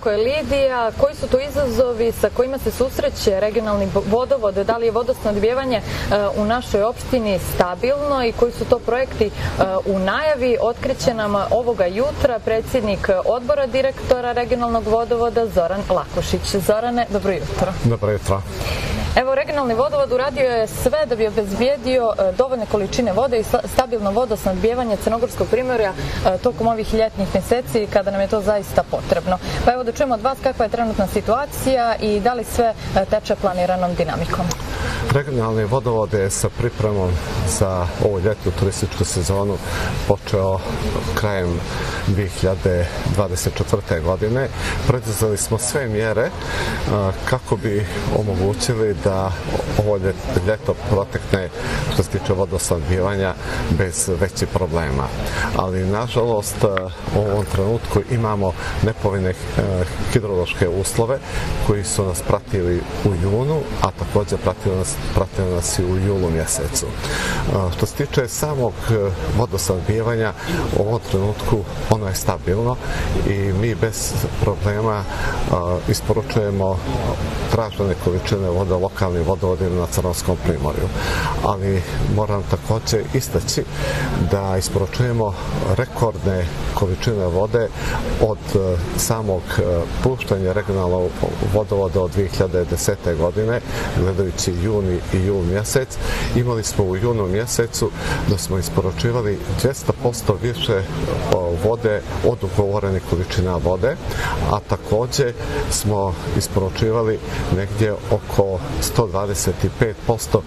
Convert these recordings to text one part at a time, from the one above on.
Kako je Lidija? Koji su to izazovi sa kojima se susreće regionalni vodovod? Da li je vodosnabdijevanje u našoj opštini stabilno i koji su to projekti u najavi? Otkriće nam ovoga jutra predsjednik odbora direktora regionalnog vodovoda Zoran Lakušić. Zorane, dobro jutro. Dobro jutro. Evo, regionalni vodovod uradio je sve da bi obezbijedio dovoljne količine vode i stabilno vodosnabdijevanje Crnogorskog primorja tokom ovih ljetnih mjeseci kada nam je to zaista potrebno. Pa evo da čujemo od vas kakva je trenutna situacija i da li sve teče planiranom dinamikom. Regionalni vodovod je sa pripremom za ovu ljetnu turističku sezonu počeo krajem 2024. godine. Preduzeli smo sve mjere kako bi omogućili da ovo ljeto protekne što se tiče vodosnabdijevanja bez većih problema. Ali nažalost u ovom trenutku imamo nepovoljne hidrološke uslove koji su nas pratili u junu, a također pratili nas i u julu mjesecu. Što se tiče samog vodosnabdijevanja, u ovom trenutku ono je stabilno i mi bez problema isporučujemo tražene količine vode lokalnim vodovodima na Crnogorskom primorju. Ali moram također istaći da isporučujemo rekordne količine vode od samog puštanja regionalnog vodovoda od 2010. godine, gledajući juni i jul mjesec. Imali smo u junu mjesecu da smo isporučivali 200% više vode od ugovorenih količina vode, a također smo isporučivali negdje oko 125%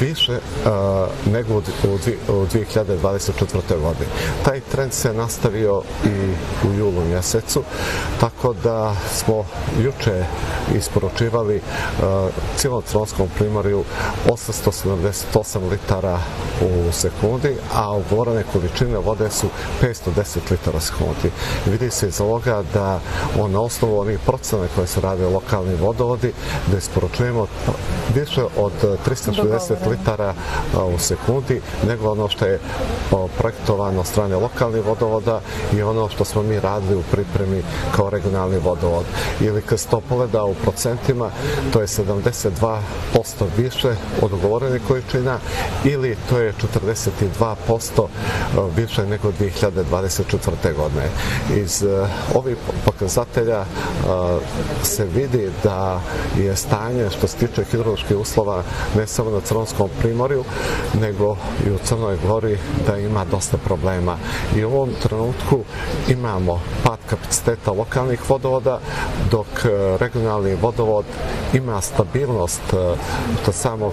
više nego u 2024. godini. Taj trend se nastavio i u julu mjesecu, tako da smo juče isporučivali cijelom Crnogorskom primorju 878 litara u sekundi, a ugovorene količine vode su 510 litara u sekundi. Vidi se iz ovoga da na osnovu onih procena koje su radili lokalni vodovodi, da isporučujemo više od 360 litara u sekundi nego ono što je projektovano od strane lokalnih vodovoda i ono što smo mi radili u pripremi kao regionalni vodovod. Ili kad se to pogleda u procentima, to je 72% više od ugovorenih količina ili to je 42% više nego 2024. godine. Iz ovih pokazatelja se vidi da je stanje što se tiče hidroloških uslova ne samo na Crnogorskom primorju, nego i u Crnoj Gori da ima dosta problema. I u ovom trenutku imamo pad kapaciteta lokalnih vodovoda, dok regionalni vodovod ima stabilnost što samog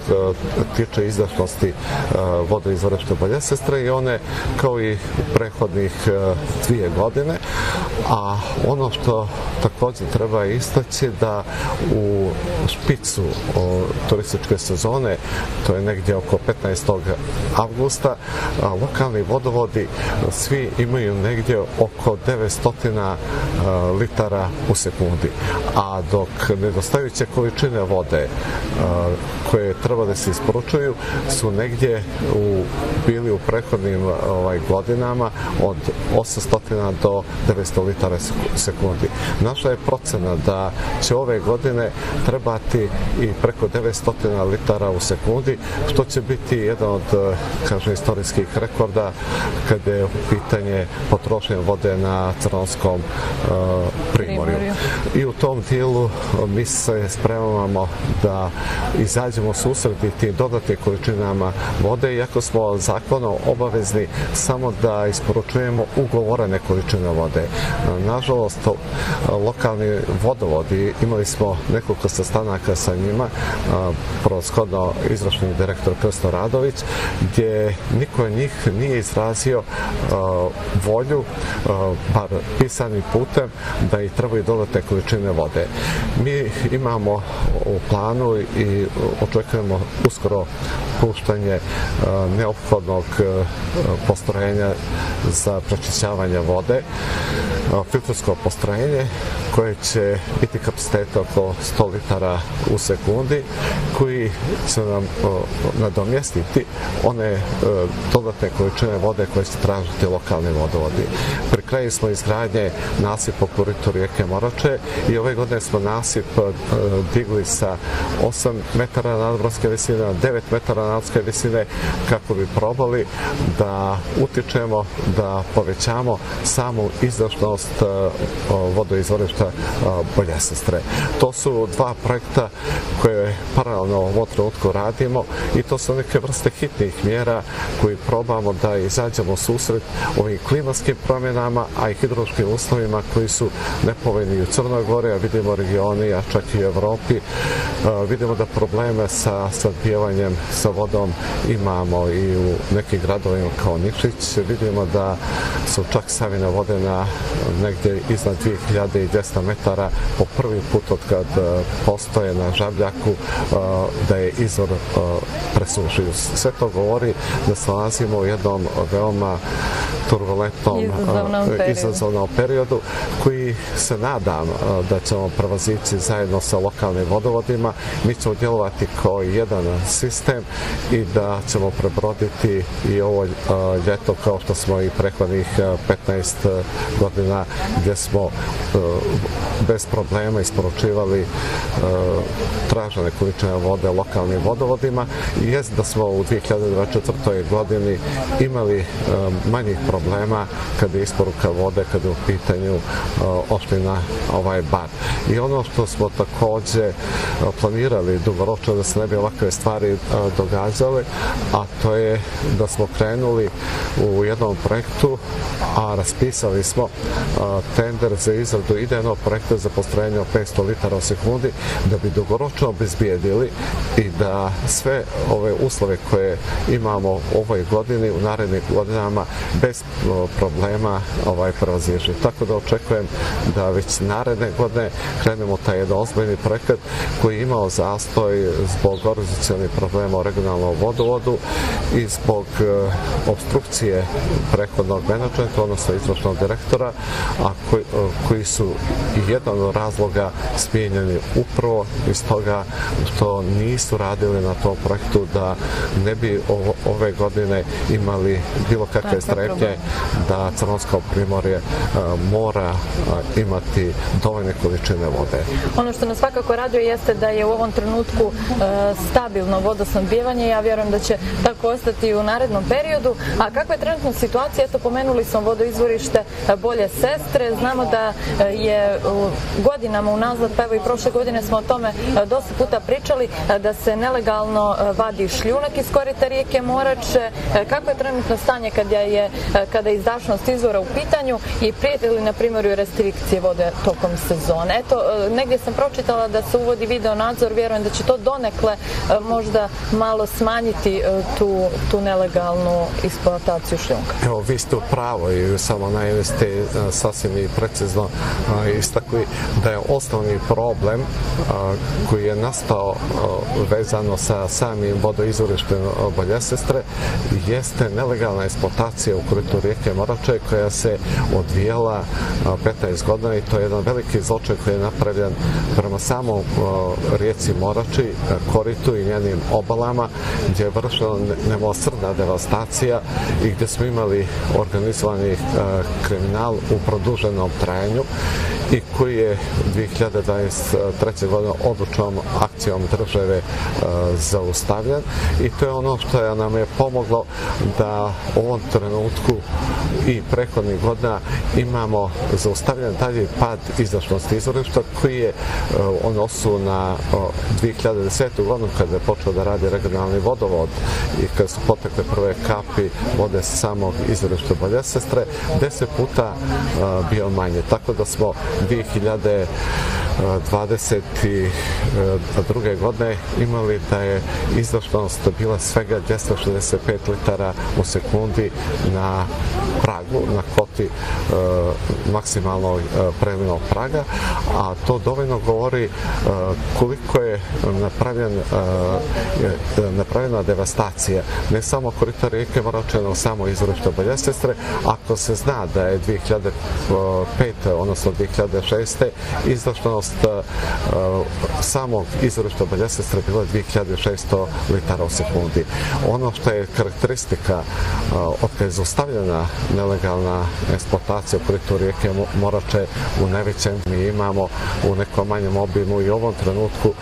tiče izdašnosti vodoizvorišta Bolje Sestre i one kao i u prethodnih 2 godine. A ono što također treba istaći da u špicu turističke sezone, to je negdje oko 15. avgusta, lokalni vodovodi svi imaju negdje oko 900 litara u sekundi. A dok nedostajuće količine vode koje treba da se isporučuju su negdje bili u prethodnim godinama od 800 do 900 litara u sekundi. Naša je procena da će ove godine trebati i preko 900 litara u sekundi, što će biti jedan od, istorijskih rekorda kada je u pitanje potrošnje vode na Crnogorskom primorju. I u tom dijelu mi se spremamo da izađemo susret tim dodatnim količinama vode, iako smo zakonom obavezni samo da isporučujemo ugovorene količine vode. Nažalost, lokalni vodovodi, imali smo nekoliko sastanaka sa njima, prevashodno izvršni direktor Krsto Radović, gdje niko od njih nije izrazio volju, bar pisanim putem, da ih trebaju dodatne količine vode. Mi imamo u planu i očekujemo uskoro puštanje neophodnog postrojenja za prečišćavanje vode, filtersko postrojenje koje će biti kapaciteta oko 100 litara u sekundi, koji će nam nadomjestiti one dodatne količine vode koje će tražiti lokalni vodovodi. Pri kraju smo izgradnje nasipa u koritu rijeke Morače i ove godine smo nasip digli sa 8 metara nadmorske visine na 9 metara nadmorske visine kako bi probali da utičemo, da povećamo samu izdašnost vodoizvorišta Boljesestre. To su dva projekta koje paralelno u ovom trenutku radimo i to su neke vrste hitnih mjera koji probamo da izađemo u susret ovim klimatskim promjenama, a i hidrološkim uslovima koji su nepovoljni u Crnoj Gori, a vidimo regioni, a čak i u Evropi. Vidimo da probleme sa snabdevanjem sa vodom imamo i u nekim gradovima kao Nikšić. Vidimo da su čak stavljene vode na negdje iznad 2200 metara po prvi put od kad postoje na Žabljaku, da je izvor presušio. Sve to govori da se nalazimo u jednom veoma turbulentnom izazovnom periodu koji se nadam da ćemo prevazići zajedno sa lokalnim vodovodima. Mi ćemo djelovati kao jedan sistem i da ćemo prebroditi i ovo ljeto kao što smo i prethodnih 15 godina gdje smo bez problema isporučivali tražene količine vode lokalnim vodovodima. I jest da smo u 2024. godini imali manjih problema kada je isporuka vode, kada je u pitanju opština Bar. I ono što smo također planirali dugoročno da se ne bi ovakve stvari događale, a to je da smo krenuli u jednom projektu, a raspisali smo tender za izradu idejnog projekta za postrojenje od 500 litara u sekundi, da bi dugoročno obezbijedili i da sve ove uslove koje imamo u ovoj godini, u narednim godinama, bez problema prevaziđi. Tako da očekujem da već naredne godine krenemo taj jedan ozbiljni projekat koji je imao zastoj zbog organizacionih problema u regionalnom vodovodu i zbog obstrukcije prethodnog menadžmenta, odnosno izvršnog direktora, a koji su i jedan od razloga smijenjeni upravo iz toga što nisu radili na tom projektu, da ne bi ove godine imali bilo kakve strepnje da Crnogorsko primorje mora imati dovoljne količine vode. Ono što nas svakako raduje jeste da je u ovom trenutku stabilno vodosnabdijevanje. Ja vjerujem da će tako ostati u narednom periodu. A kakva je trenutna situacija? Eto, pomenuli smo vodoizvorište Boljesestre. Znamo da je godinama unazad, pa evo i prošle godine smo o tome dosta puta pričali, da se nelegalno vadi šljunak iz korita rijeke Morače. Kako je trenutno stanje kada je izdašnost izvora u pitanju i prijeti li na primjer restrikcije vode tokom sezone? Eto, negdje sam pročitala da se uvodi video nadzor, vjerujem da će to donekle možda malo smanjiti tu nelegalnu eksploataciju šljunka. Evo, vi ste u pravu i samo naime ste sasvim i precizno istakli da je osnovni problem koji je nastao vezano sa samim vodoizvorištem Boljesestre jeste nelegalna eksploatacija u koritu rijeke Morače koja se odvijala 15 godina i to je jedan veliki zločin koji je napravljen prema samom rijeci Morači, koritu i njenim obalama, gdje je vršena nemilosrdna devastacija i gdje smo imali organizovani kriminal u produženom trajanju i koji je 2023. godine odlučnom akcijom države zaustavljen i to je ono što nam je pomoglo da u ovom trenutku i prethodnih godina imamo zaustavljen dalje pad izdašnosti izvorišta koji je u odnosu na 2010. godinu kada je počeo da radi regionalni vodovod i kada su potekle prve kapi vode sa samog izvorišta Boljesestre 10 puta bio manje. Tako da smo 2022. godine imali da je izdašnost bila svega 265 litara u sekundi na pragu, na kvoti maksimalnog prelivenog praga, a to dovoljno govori koliko je napravljena devastacija ne samo korita rijeke Morače, nego samo izvorište Boljesestre. Ako se zna da je 2005. odnosno 2006. Izdašnost samog izvorišta Belje Sestre bila 2600 litara u sekundi. Ono što je karakteristika od kada je zaustavljena nelegalna eksploatacija u koritu rijeke Morače u najvećem mi imamo u nekom manjem obimu i u ovom trenutku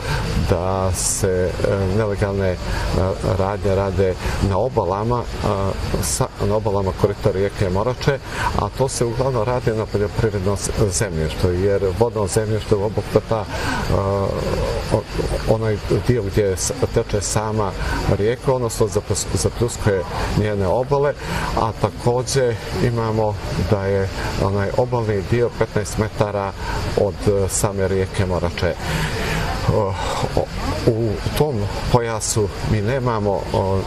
da se nelegalne radnje rade na obalama korita rijeke Morače, a to se uglavnom radi na poljoprivrednom zemljištu, jer vodno zemljište obuhvata onaj dio gdje teče sama rijeka, odnosno zapljuskuje njene obale, a također imamo da je onaj obalni dio 15 metara od same rijeke Morače. U tom pojasu mi nemamo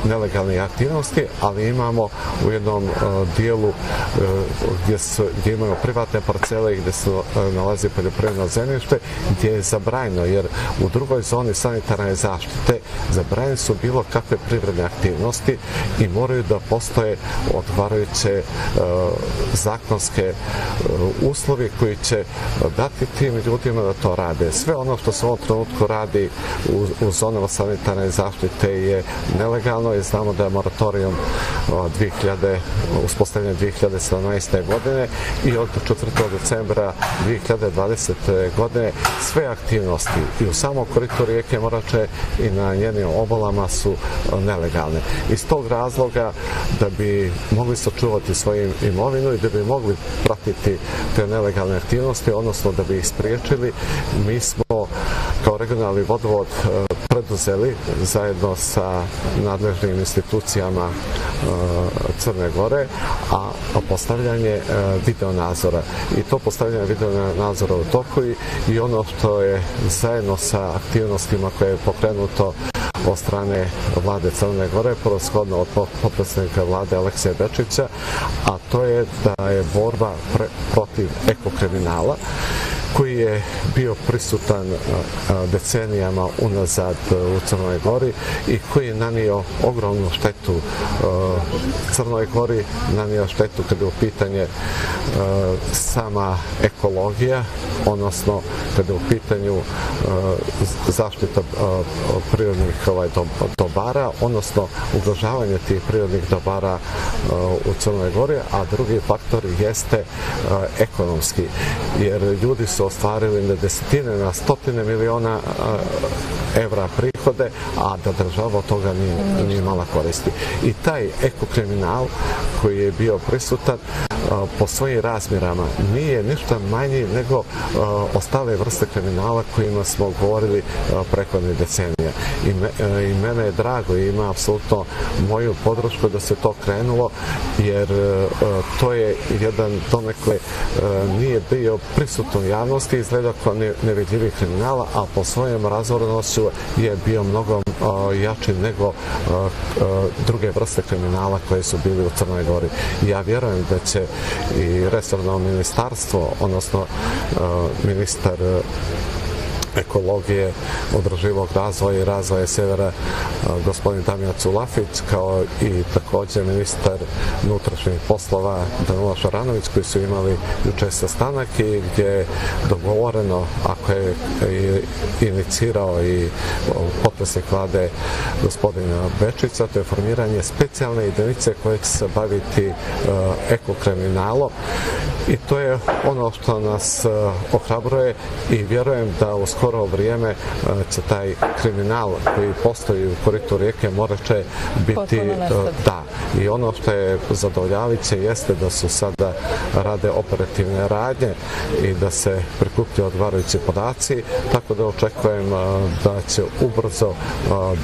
nelegalne aktivnosti, ali imamo u jednom dijelu gdje imamo privatne parcele i gdje se nalazi poljoprivredno zemljište, gdje je zabranjeno, jer u drugoj zoni sanitarne zaštite zabranjene su bilo kakve privredne aktivnosti i moraju da postoje odgovarajuće zakonske uslovi koji će dati tim ljudima da to rade. Sve ono što se u ovom trenutku radi u zonama sanitarne zaštite je nelegalno i znamo da je moratorijum uspostavljen 2017. godine i od 4. decembra 2020. godine sve aktivnosti i u samom koritu rijeke Morače i na njenim obalama su nelegalne. Iz tog razloga da bi mogli sačuvati svoju imovinu i da bi mogli pratiti te nelegalne aktivnosti, odnosno da bi ih spriječili, mi smo kao regionalni vodovod preduzeli zajedno sa nadležnim institucijama Crne Gore, a postavljanje videonadzora. I to postavljanje videonadzora u toku i ono što je zajedno sa aktivnostima koje je pokrenuto od strane vlade Crne Gore, prvoshodno od potpredsjednika vlade Aleksija Bečića, a to je da je borba protiv ekokriminala koji je bio prisutan decenijama unazad u Crnoj Gori i koji je nanio ogromnu štetu Crnoj Gori, nanio štetu kada je u pitanje sama ekologija, odnosno kada je u pitanju zaštita prirodnih dobara, odnosno ugrožavanje tih prirodnih dobara u Crnoj Gori, a drugi faktor jeste ekonomski, jer ljudi su ostvarili na desetine, na stotine miliona evra prihode, a da država od toga nije mala koristi. I taj ekokriminal koji je bio prisutan po svojim razmjerama nije ništa manji nego ostale vrste kriminala kojima smo govorili prethodne decenije. I mene je drago i ima apsolutno moju podršku da se to krenulo, jer to je jedan donekle nije bio prisutno u javnosti, izgleda kao nevidljivi kriminala, a po svojem razvornošću je bio mnogo jači nego druge vrste kriminala koje su bili u Crnoj Gori. Ja vjerujem da će i resorno ministarstvo, odnosno ministar ekologije, održivog razvoja i razvoja severa gospodin Damjan Culafić, kao i također ministar unutrašnjih poslova Danilo Šaranović, koji su imali juče sastanak i gdje je dogovoreno, ako je inicirao i potpredsjednik vlade gospodin Bečić, to je formiranje specijalne jedinice koje će se baviti ekokriminalom. I to je ono što nas ohrabruje i vjerujem da u skoro vrijeme će taj kriminal koji postoji u koritu rijeke Morače biti da. I ono što je zadovoljavajuće jeste da su sada rade operativne radnje i da se prikupljaju odgovarajući podaci, tako da očekujem da će ubrzo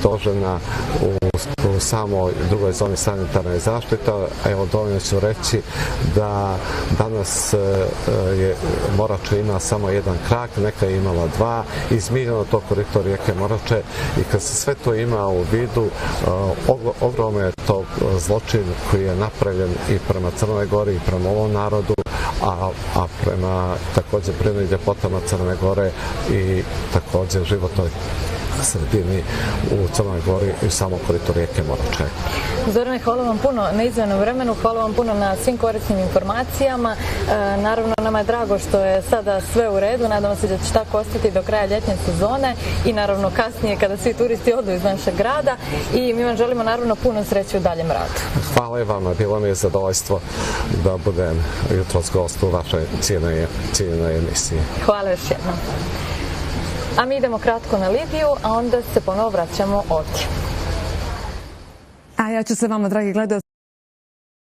dožena u samoj drugoj zoni sanitarne zaštite. Evo, dovoljno ću reći da danas Morače ima samo jedan krak, neka je imala dva, izmiljeno to korito rijeke Morače, i kad se sve to ima u vidu, ogromno je to zločin koji je napravljen i prema Crnoj Gori i prema ovom narodu, a prema također prirodnim ljepotama Crne Gore i također životnoj sredini u Crnoj Gori i u samom koritu rijeke Morače. Zorane, hvala vam puno na izdvojenom vremenu, hvala vam puno na svim korisnim informacijama. Naravno, nama je drago što je sada sve u redu, nadamo se da će tako ostati do kraja ljetne sezone i naravno kasnije kada svi turisti odu iz našeg grada i mi vam želimo naravno puno sreće u daljem radu. Hvala i vama, bilo mi je zadovoljstvo da budem jutros gost u vašoj cijenjenoj emisiji. Hvala još jednom. A mi idemo kratko na Libiju, a onda se ponovo vraćamo ovdje. A ja ću se vama, dragi gledalci,